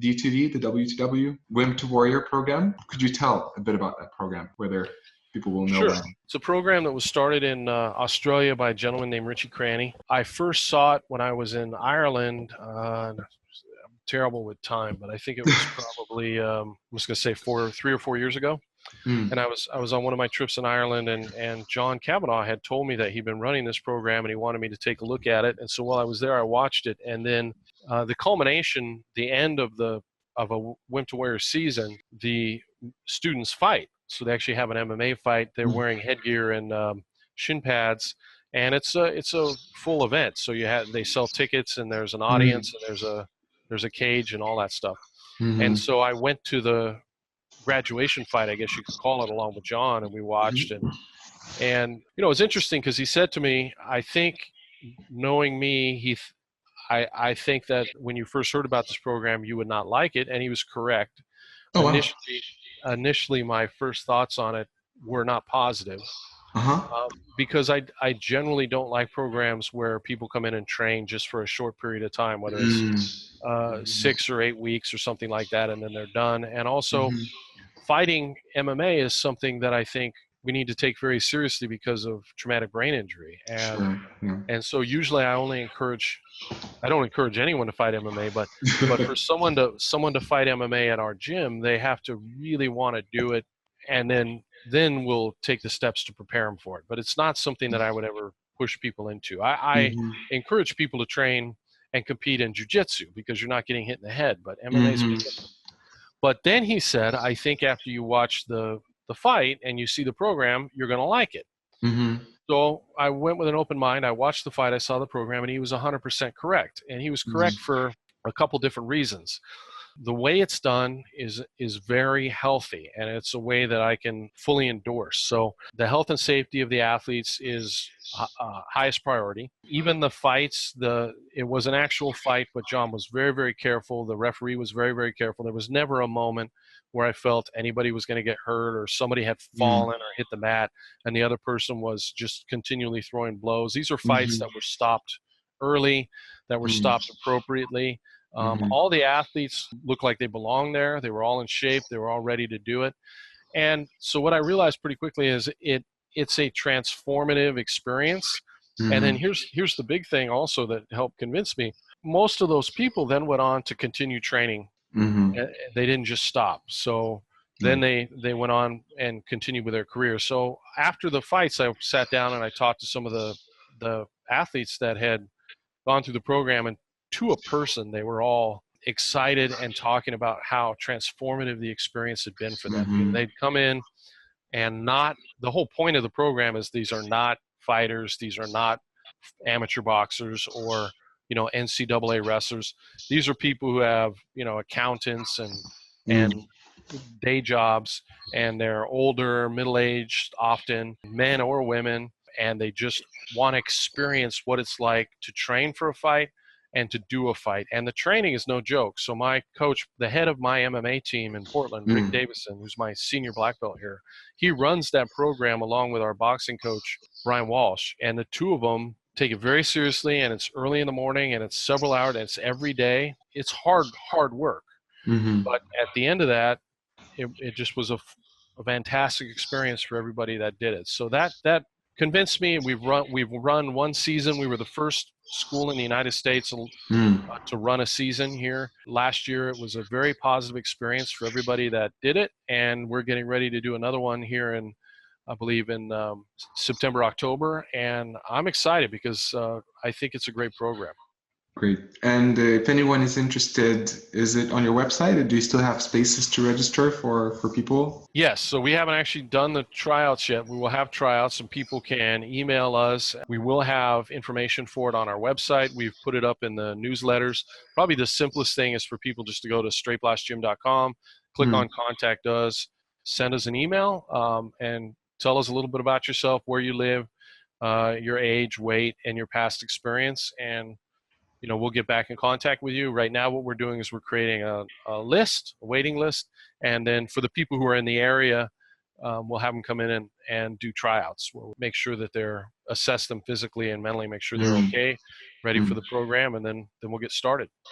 D2D, the W2W, Wimp to Warrior program. Could you tell a bit about that program, whether people will know? Sure. It's a program that was started in Australia by a gentleman named Richie Cranny. I first saw it when I was in Ireland. I'm terrible with time, but I think it was probably, I'm just going to say 3 or 4 years ago. And I was on one of my trips in Ireland, and John Kavanaugh had told me that he'd been running this program and he wanted me to take a look at it. And so while I was there, I watched it. And then the culmination, the end of a Wimp to Warrior season, the students fight. So they actually have an MMA fight. They're wearing headgear and shin pads, and it's a full event. So they sell tickets, and there's an audience, and there's a cage and all that stuff. And so I went to the graduation fight, I guess you could call it, along with John, and we watched. And you know, it's interesting because he said to me, I think, knowing me, I think that when you first heard about this program, you would not like it, and he was correct. Oh, wow. Initially, my first thoughts on it were not positive, because I generally don't like programs where people come in and train just for a short period of time, whether it's 6 or 8 weeks or something like that, and then they're done. And also, fighting MMA is something that I think we need to take very seriously because of traumatic brain injury. And so usually I don't encourage anyone to fight MMA, but for someone to fight MMA at our gym, they have to really want to do it, and then we'll take the steps to prepare them for it. But it's not something that I would ever push people into. I encourage people to train and compete in jiu-jitsu because you're not getting hit in the head, but MMA is different. But then he said, I think after you watch the fight and you see the program, you're going to like it. So I went with an open mind. I watched the fight. I saw the program, and he was 100% correct. And he was correct for a couple different reasons. The way it's done is very healthy, and it's a way that I can fully endorse. So the health and safety of the athletes is highest priority. Even the fights, it was an actual fight, but John was very, very careful. The referee was very, very careful. There was never a moment where I felt anybody was going to get hurt or somebody had fallen or hit the mat and the other person was just continually throwing blows. These are fights that were stopped early, that were stopped appropriately. All the athletes looked like they belonged there. They were all in shape. They were all ready to do it. And so what I realized pretty quickly is it's a transformative experience. And then here's the big thing also that helped convince me. Most of those people then went on to continue training. They didn't just stop. So then they went on and continued with their career. So after the fights, I sat down and I talked to some of the athletes that had gone through the program, and to a person, they were all excited and talking about how transformative the experience had been for them. They'd come in, and the whole point of the program is these are not fighters, these are not amateur boxers or NCAA wrestlers. These are people who have accountants and day jobs, and they're older, middle-aged, often men or women, and they just want to experience what it's like to train for a fight and to do a fight. And the training is no joke. So my coach, the head of my MMA team in Portland, Rick Davison, who's my senior black belt here, he runs that program along with our boxing coach, Brian Walsh. And the two of them take it very seriously, and it's early in the morning, and it's several hours, and it's every day. It's hard work. But at the end of that, it just was a fantastic experience for everybody that did it. So that convinced me. We've run one season. We were the first school in the United States to run a season here. Last year, it was a very positive experience for everybody that did it, and we're getting ready to do another one here in, I believe, in September, October, and I'm excited because I think it's a great program. Great. And if anyone is interested, is it on your website? Do you still have spaces to register for people? Yes. So we haven't actually done the tryouts yet. We will have tryouts, and people can email us. We will have information for it on our website. We've put it up in the newsletters. Probably the simplest thing is for people just to go to straightblastgym.com, click on Contact Us, send us an email, and tell us a little bit about yourself, where you live, your age, weight, and your past experience. And we'll get back in contact with you. Right now, what we're doing is we're creating a waiting list. And then for the people who are in the area, we'll have them come in and do tryouts. We'll make sure that assess them physically and mentally, make sure they're okay, ready for the program, and then we'll get started.